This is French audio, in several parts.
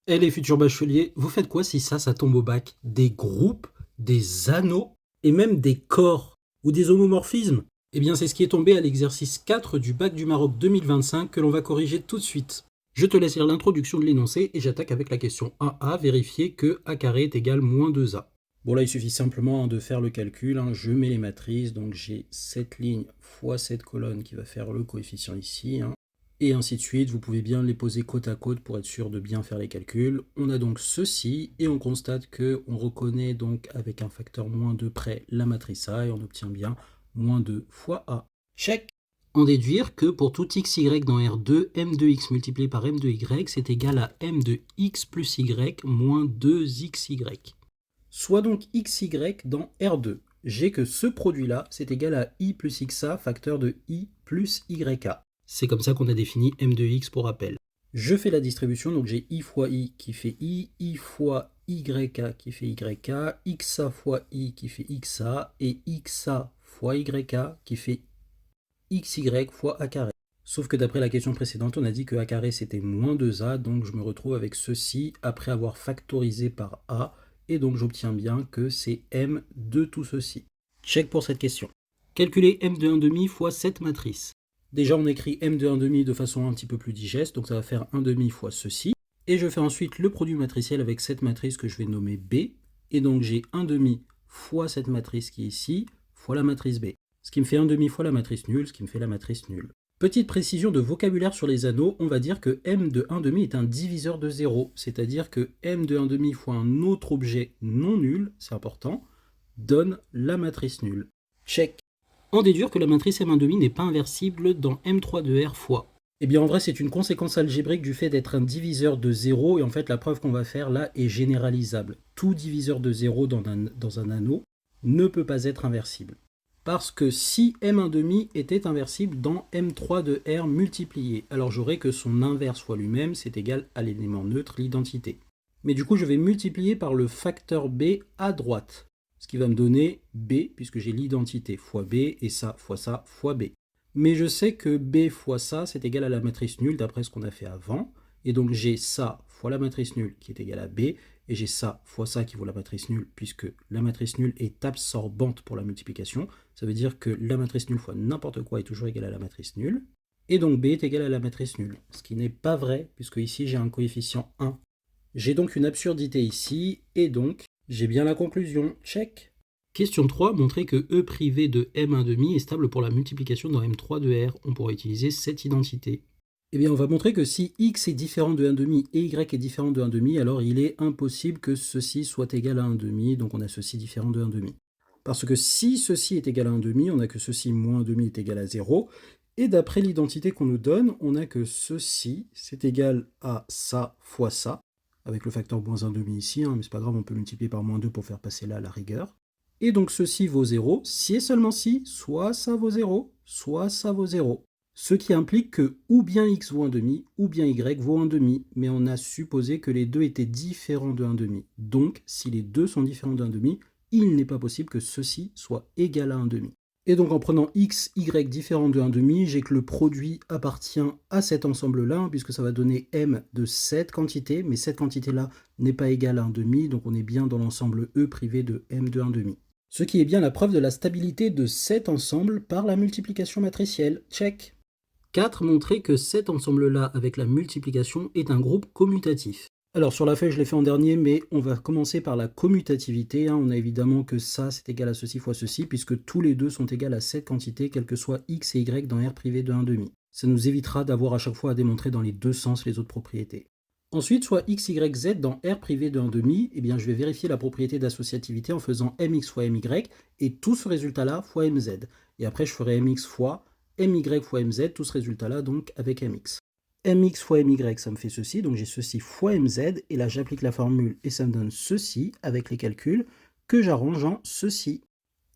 Eh les futurs bacheliers, vous faites quoi si ça tombe au bac? Des groupes, des anneaux et même des corps ou des homomorphismes? Eh bien c'est ce qui est tombé à l'exercice 4 du bac du Maroc 2025 que l'on va corriger tout de suite. Je te laisse lire l'introduction de l'énoncé et j'attaque avec la question 1A, vérifier que a carré est égal moins 2A. Bon là il suffit simplement de faire le calcul, je mets les matrices, donc j'ai cette ligne fois cette colonne qui va faire le coefficient ici, et ainsi de suite. Vous pouvez bien les poser côte à côte pour être sûr de bien faire les calculs. On a donc ceci, et on constate qu'on reconnaît donc avec un facteur moins 2 près la matrice A, et on obtient bien moins 2 fois A. Check. En déduire que pour tout xy dans R2, m de x multiplié par m de y, c'est égal à m de x plus y moins 2xy. Soit donc xy dans R2. J'ai que ce produit-là, c'est égal à i plus xa, facteur de i plus yk. C'est comme ça qu'on a défini m de x pour rappel. Je fais la distribution, donc j'ai i fois i qui fait i fois yk qui fait yk, xa fois i qui fait xa, et xa fois yk qui fait xy fois a carré. Sauf que d'après la question précédente, on a dit que a carré c'était moins 2a, donc je me retrouve avec ceci après avoir factorisé par a, et donc j'obtiens bien que c'est m de tout ceci. Check pour cette question. Calculer m de 1,5 fois cette matrice. Déjà on écrit m de 1,5 de façon un petit peu plus digeste, donc ça va faire 1,5 fois ceci. Et je fais ensuite le produit matriciel avec cette matrice que je vais nommer B, et donc j'ai 1,5 fois cette matrice qui est ici, fois la matrice B. Ce qui me fait 1,5 fois la matrice nulle, ce qui me fait la matrice nulle. Petite précision de vocabulaire sur les anneaux, on va dire que m de 1,5 est un diviseur de 0, c'est-à-dire que m de 1,5 fois un autre objet non nul, c'est important, donne la matrice nulle. Check. En déduire que la matrice m1,5 n'est pas inversible dans m3 de R fois. Eh bien en vrai c'est une conséquence algébrique du fait d'être un diviseur de 0, et en fait la preuve qu'on va faire là est généralisable. Tout diviseur de 0 dans un anneau ne peut pas être inversible. Parce que si m1,5 était inversible dans m3 de R multiplié, alors j'aurais que son inverse fois lui-même, c'est égal à l'élément neutre, l'identité. Mais du coup, je vais multiplier par le facteur B à droite, ce qui va me donner B, puisque j'ai l'identité fois B, et ça fois B. Mais je sais que B fois ça, c'est égal à la matrice nulle, d'après ce qu'on a fait avant, et donc j'ai ça fois la matrice nulle, qui est égale à B, et j'ai ça fois ça qui vaut la matrice nulle, puisque la matrice nulle est absorbante pour la multiplication. Ça veut dire que la matrice nulle fois n'importe quoi est toujours égale à la matrice nulle. Et donc B est égal à la matrice nulle. Ce qui n'est pas vrai, puisque ici j'ai un coefficient 1. J'ai donc une absurdité ici, et donc j'ai bien la conclusion. Check. Question 3, montrer que E privé de M1,5 est stable pour la multiplication dans M3 de R. On pourra utiliser cette identité. Eh bien, on va montrer que si x est différent de 1,5 et y est différent de 1,5, alors il est impossible que ceci soit égal à 1,5, donc on a ceci différent de 1,5. Parce que si ceci est égal à 1,5, on a que ceci moins 1,5 est égal à 0, et d'après l'identité qu'on nous donne, on a que ceci, c'est égal à ça fois ça, avec le facteur moins 1,5 ici, mais c'est pas grave, on peut multiplier par moins 2 pour faire passer là la rigueur. Et donc ceci vaut 0, si et seulement si, soit ça vaut 0, soit ça vaut 0. Ce qui implique que ou bien x vaut 1,5, ou bien y vaut 1,5, mais on a supposé que les deux étaient différents de 1,5. Donc, si les deux sont différents de 1,5, il n'est pas possible que ceci soit égal à 1,5. Et donc en prenant x, y différents de 1,5, j'ai que le produit appartient à cet ensemble-là, puisque ça va donner m de cette quantité, mais cette quantité-là n'est pas égale à 1,5, donc on est bien dans l'ensemble E privé de m de 1,5. Ce qui est bien la preuve de la stabilité de cet ensemble par la multiplication matricielle. Check. 4. Montrer que cet ensemble-là avec la multiplication est un groupe commutatif. Alors sur la feuille je l'ai fait en dernier, mais on va commencer par la commutativité. On a évidemment que ça c'est égal à ceci fois ceci, puisque tous les deux sont égaux à cette quantité, quel que soit x et y dans R privé de 1,5. Ça nous évitera d'avoir à chaque fois à démontrer dans les deux sens les autres propriétés. Ensuite, soit x, y, z dans R privé de 1,5, eh bien je vais vérifier la propriété d'associativité en faisant mx fois my, et tout ce résultat-là fois mz. Et après je ferai mx fois my fois mz, tout ce résultat-là donc avec mx. Mx fois my, ça me fait ceci, donc j'ai ceci fois mz, et là j'applique la formule et ça me donne ceci avec les calculs que j'arrange en ceci.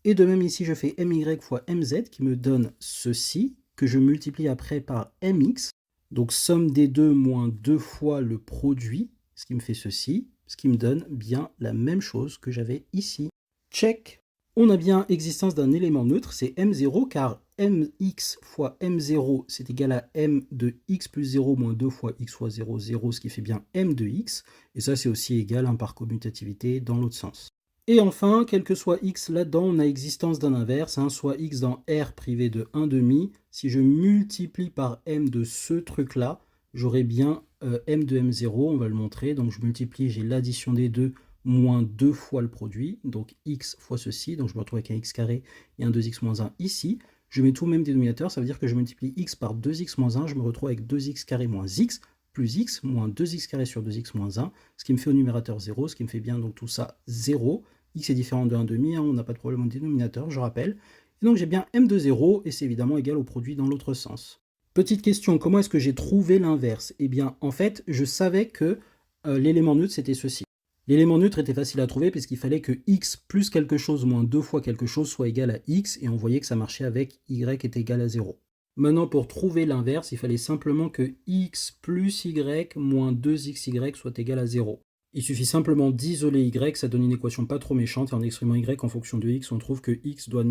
Et de même ici je fais my fois mz qui me donne ceci, que je multiplie après par mx, donc somme des deux moins 2 fois le produit, ce qui me fait ceci, ce qui me donne bien la même chose que j'avais ici. Check. On a bien existence d'un élément neutre, c'est m0, car mx fois m0, c'est égal à m de x plus 0 moins 2 fois x fois 0, 0, ce qui fait bien m de x. Et ça, c'est aussi égal par commutativité dans l'autre sens. Et enfin, quel que soit x là-dedans, on a existence d'un inverse, soit x dans R privé de 1,5. Si je multiplie par m de ce truc-là, j'aurai bien m de m0, on va le montrer. Donc je multiplie, j'ai l'addition des deux, moins 2 fois le produit, donc x fois ceci, donc je me retrouve avec un x carré et un 2x moins 1 ici. Je mets tout au même dénominateur, ça veut dire que je multiplie x par 2x moins 1, je me retrouve avec 2x carré moins x, plus x moins 2x carré sur 2x moins 1, ce qui me fait au numérateur 0, ce qui me fait bien donc tout ça 0. X est différent de 1,5, on n'a pas de problème au dénominateur, je rappelle. Et donc j'ai bien m de 0, et c'est évidemment égal au produit dans l'autre sens. Petite question, comment est-ce que j'ai trouvé l'inverse? Eh bien, en fait, je savais que l'élément neutre, c'était ceci. L'élément neutre était facile à trouver puisqu'il fallait que x plus quelque chose moins 2 fois quelque chose soit égal à x, et on voyait que ça marchait avec y est égal à 0. Maintenant, pour trouver l'inverse, il fallait simplement que x plus y moins 2xy soit égal à 0. Il suffit simplement d'isoler y, ça donne une équation pas trop méchante, et en exprimant y en fonction de x, on trouve que y doit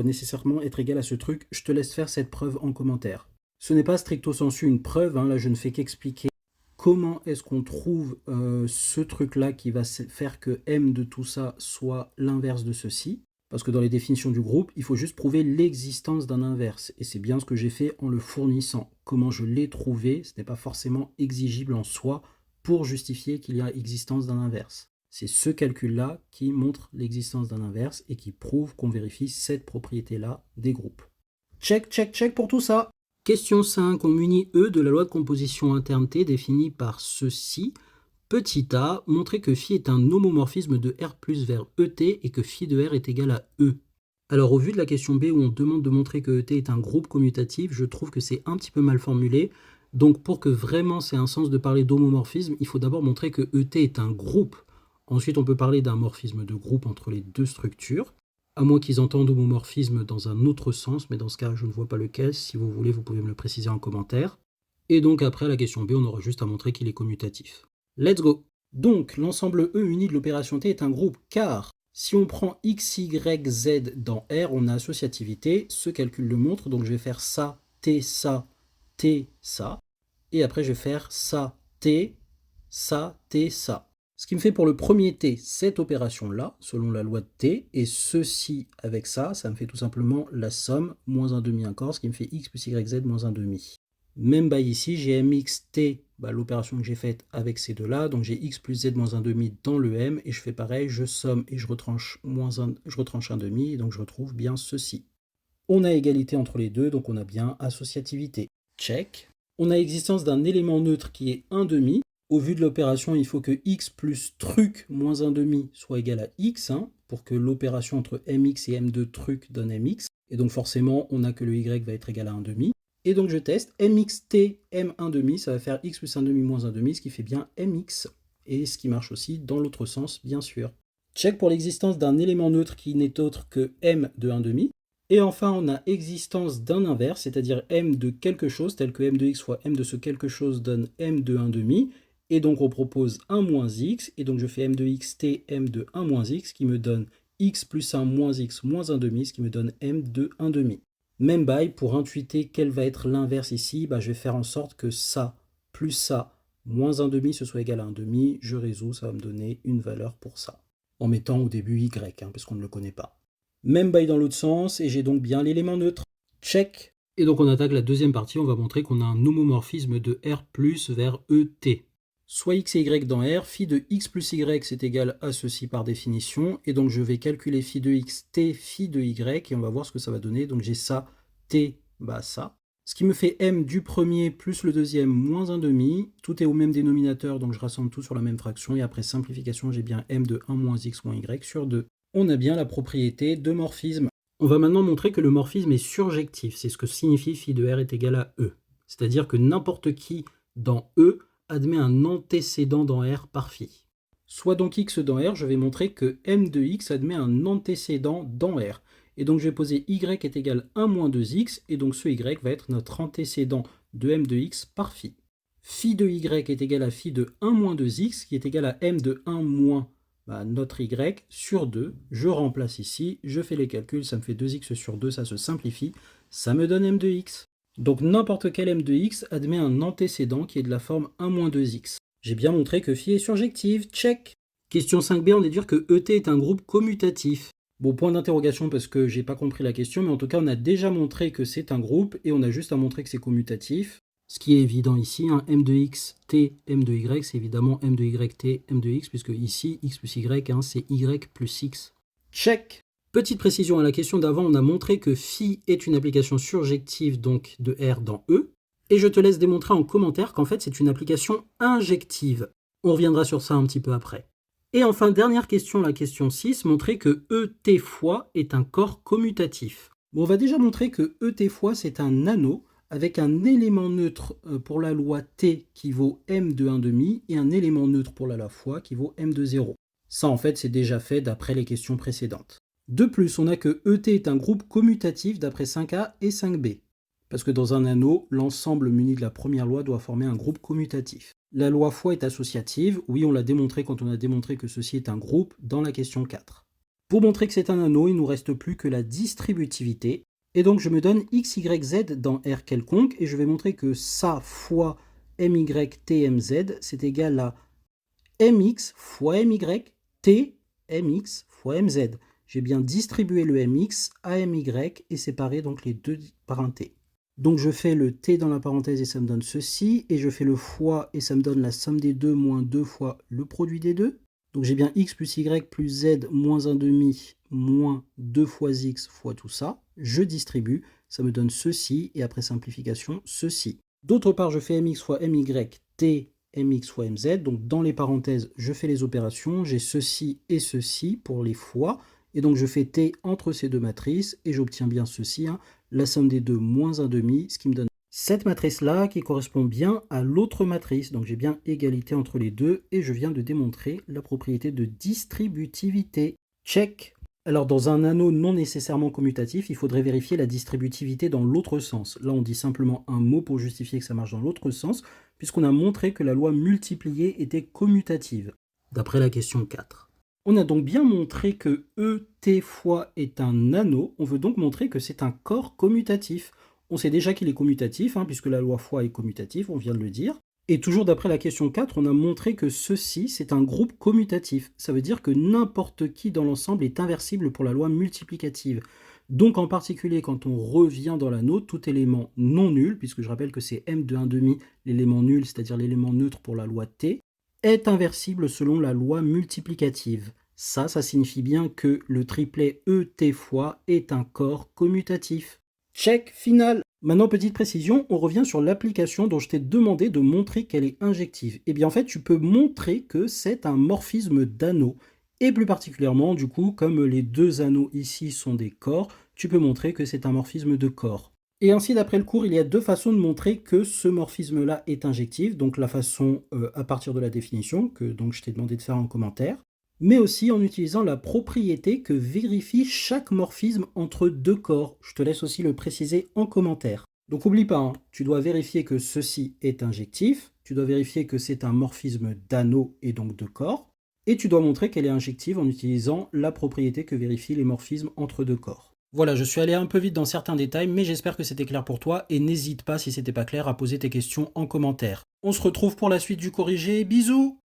nécessairement être égal à ce truc. Je te laisse faire cette preuve en commentaire. Ce n'est pas stricto sensu une preuve, là je ne fais qu'expliquer comment est-ce qu'on trouve ce truc-là qui va faire que m de tout ça soit l'inverse de ceci. Parce que dans les définitions du groupe, il faut juste prouver l'existence d'un inverse. Et c'est bien ce que j'ai fait en le fournissant. Comment je l'ai trouvé, ce n'est pas forcément exigible en soi pour justifier qu'il y a existence d'un inverse. C'est ce calcul-là qui montre l'existence d'un inverse et qui prouve qu'on vérifie cette propriété-là des groupes. Check, check, check pour tout ça. Question 5. On munit E de la loi de composition interne T définie par ceci. Petit a, montrer que phi est un homomorphisme de R plus vers ET et que phi de R est égal à E. Alors au vu de la question B où on demande de montrer que ET est un groupe commutatif, je trouve que c'est un petit peu mal formulé. Donc pour que vraiment c'est un sens de parler d'homomorphisme, il faut d'abord montrer que ET est un groupe. Ensuite on peut parler d'un morphisme de groupe entre les deux structures, à moins qu'ils entendent homomorphisme dans un autre sens, mais dans ce cas je ne vois pas lequel. Si vous voulez, vous pouvez me le préciser en commentaire. Et donc après la question B, on aura juste à montrer qu'il est commutatif. Let's go. Donc, l'ensemble E uni de l'opération T est un groupe, car si on prend x, y, z dans R, on a associativité. Ce calcul le montre, donc je vais faire ça, T, ça, T, ça. Et après, je vais faire ça, T, ça, T, ça. Ce qui me fait pour le premier T, cette opération-là, selon la loi de T, et ceci avec ça, ça me fait tout simplement la somme, moins 1,5 encore, ce qui me fait x plus y, z moins 1,5. Même bail ici, j'ai mxt, l'opération que j'ai faite avec ces deux-là, donc j'ai x plus z moins 1,5 dans le m, et je fais pareil, je somme et je retranche 1,5, et donc je retrouve bien ceci. On a égalité entre les deux, donc on a bien associativité. Check. On a existence d'un élément neutre qui est 1,5. Au vu de l'opération, il faut que x plus truc moins 1,5 soit égal à x, pour que l'opération entre mx et m2 truc donne mx. Et donc forcément, on a que le y va être égal à 1,5. Et donc je teste mxt m1,5, ça va faire x plus 1,5 moins 1,5, ce qui fait bien mx. Et ce qui marche aussi dans l'autre sens, bien sûr. Check pour l'existence d'un élément neutre qui n'est autre que m de 1,5. Et enfin, on a existence d'un inverse, c'est-à-dire m de quelque chose, tel que m de x fois m de ce quelque chose donne m de 1,5. Et donc on propose 1 moins x, et donc je fais m de xt, m de 1 moins x, qui me donne x plus 1 moins x moins 1,5, ce qui me donne m de 1,5. Même bail, pour intuiter quel va être l'inverse ici, je vais faire en sorte que ça plus ça moins 1,5 ce soit égal à 1,5. Je résous, ça va me donner une valeur pour ça. En mettant au début y, puisqu'on ne le connaît pas. Même bail dans l'autre sens, et j'ai donc bien l'élément neutre. Check. Et donc on attaque la deuxième partie, on va montrer qu'on a un homomorphisme de R plus vers ET. Soit x et y dans R, phi de x plus y c'est égal à ceci par définition, et donc je vais calculer phi de x, t, phi de y, et on va voir ce que ça va donner. Donc j'ai ça, t, ça. Ce qui me fait m du premier plus le deuxième moins 1,5, tout est au même dénominateur, donc je rassemble tout sur la même fraction, et après simplification, j'ai bien m de 1 moins x moins y sur 2. On a bien la propriété de morphisme. On va maintenant montrer que le morphisme est surjectif, c'est ce que signifie phi de r est égal à e. C'est-à-dire que n'importe qui dans E admet un antécédent dans R par phi. Soit donc x dans R, je vais montrer que m de x admet un antécédent dans R. Et donc je vais poser y est égal à 1 moins 2x, et donc ce y va être notre antécédent de m de x par phi. Phi de y est égal à phi de 1 moins 2x, qui est égal à m de 1 moins notre y sur 2, je remplace ici, je fais les calculs, ça me fait 2x sur 2, ça se simplifie, ça me donne m de x. Donc n'importe quel m de x admet un antécédent qui est de la forme 1 moins 2x. J'ai bien montré que phi est surjective, check. Question 5b, on déduire que ET est un groupe commutatif. Bon, point d'interrogation parce que j'ai pas compris la question, mais en tout cas on a déjà montré que c'est un groupe et on a juste à montrer que c'est commutatif. Ce qui est évident ici, m de x, t, m de y, c'est évidemment m de y, t, m de x, puisque ici, x plus y, c'est y plus x. Check. Petite précision à la question d'avant, on a montré que phi est une application surjective donc de R dans E, et je te laisse démontrer en commentaire qu'en fait c'est une application injective. On reviendra sur ça un petit peu après. Et enfin, dernière question, la question 6, montrer que ET fois est un corps commutatif. Bon, on va déjà montrer que ET fois c'est un anneau avec un élément neutre pour la loi T qui vaut m de 1,5 et un élément neutre pour la loi fois qui vaut m de 0. Ça en fait c'est déjà fait d'après les questions précédentes. De plus, on a que ET est un groupe commutatif d'après 5a et 5b. Parce que dans un anneau, l'ensemble muni de la première loi doit former un groupe commutatif. La loi fois est associative, oui on l'a démontré quand on a démontré que ceci est un groupe dans la question 4. Pour montrer que c'est un anneau, il ne nous reste plus que la distributivité, et donc je me donne x, y, z dans R quelconque, et je vais montrer que ça fois my, t, mz, c'est égal à mx fois my, t, mx fois mz. J'ai bien distribué le mx à my et séparé donc les deux par un t. Donc je fais le t dans la parenthèse et ça me donne ceci, et je fais le fois et ça me donne la somme des deux moins 2 fois le produit des deux. Donc j'ai bien x plus y plus z moins 1,5 moins 2 fois x fois tout ça. Je distribue, ça me donne ceci, et après simplification, ceci. D'autre part, je fais mx fois my, t, mx fois mz. Donc dans les parenthèses, je fais les opérations. J'ai ceci et ceci pour les fois. Et donc je fais t entre ces deux matrices, et j'obtiens bien ceci, la somme des deux moins 1,5, ce qui me donne cette matrice-là qui correspond bien à l'autre matrice. Donc j'ai bien égalité entre les deux, et je viens de démontrer la propriété de distributivité. Check. Alors dans un anneau non nécessairement commutatif, il faudrait vérifier la distributivité dans l'autre sens. Là on dit simplement un mot pour justifier que ça marche dans l'autre sens, puisqu'on a montré que la loi multipliée était commutative, d'après la question 4. On a donc bien montré que ET fois est un anneau, on veut donc montrer que c'est un corps commutatif. On sait déjà qu'il est commutatif, puisque la loi fois est commutative, on vient de le dire. Et toujours d'après la question 4, on a montré que ceci, c'est un groupe commutatif. Ça veut dire que n'importe qui dans l'ensemble est inversible pour la loi multiplicative. Donc en particulier, quand on revient dans l'anneau, tout élément non nul, puisque je rappelle que c'est m de 1,5, l'élément nul, c'est-à-dire l'élément neutre pour la loi T, est inversible selon la loi multiplicative. Ça signifie bien que le triplet ET fois est un corps commutatif. Check final. Maintenant, petite précision, on revient sur l'application dont je t'ai demandé de montrer qu'elle est injective. Et bien en fait, tu peux montrer que c'est un morphisme d'anneaux. Et plus particulièrement, du coup, comme les deux anneaux ici sont des corps, tu peux montrer que c'est un morphisme de corps. Et ainsi, d'après le cours, il y a deux façons de montrer que ce morphisme-là est injectif. Donc la façon à partir de la définition, que donc je t'ai demandé de faire en commentaire, mais aussi en utilisant la propriété que vérifie chaque morphisme entre deux corps. Je te laisse aussi le préciser en commentaire. Donc n'oublie pas, tu dois vérifier que ceci est injectif, tu dois vérifier que c'est un morphisme d'anneau et donc de corps, et tu dois montrer qu'elle est injective en utilisant la propriété que vérifient les morphismes entre deux corps. Voilà, je suis allé un peu vite dans certains détails, mais j'espère que c'était clair pour toi, et n'hésite pas, si c'était pas clair, à poser tes questions en commentaire. On se retrouve pour la suite du corrigé, bisous!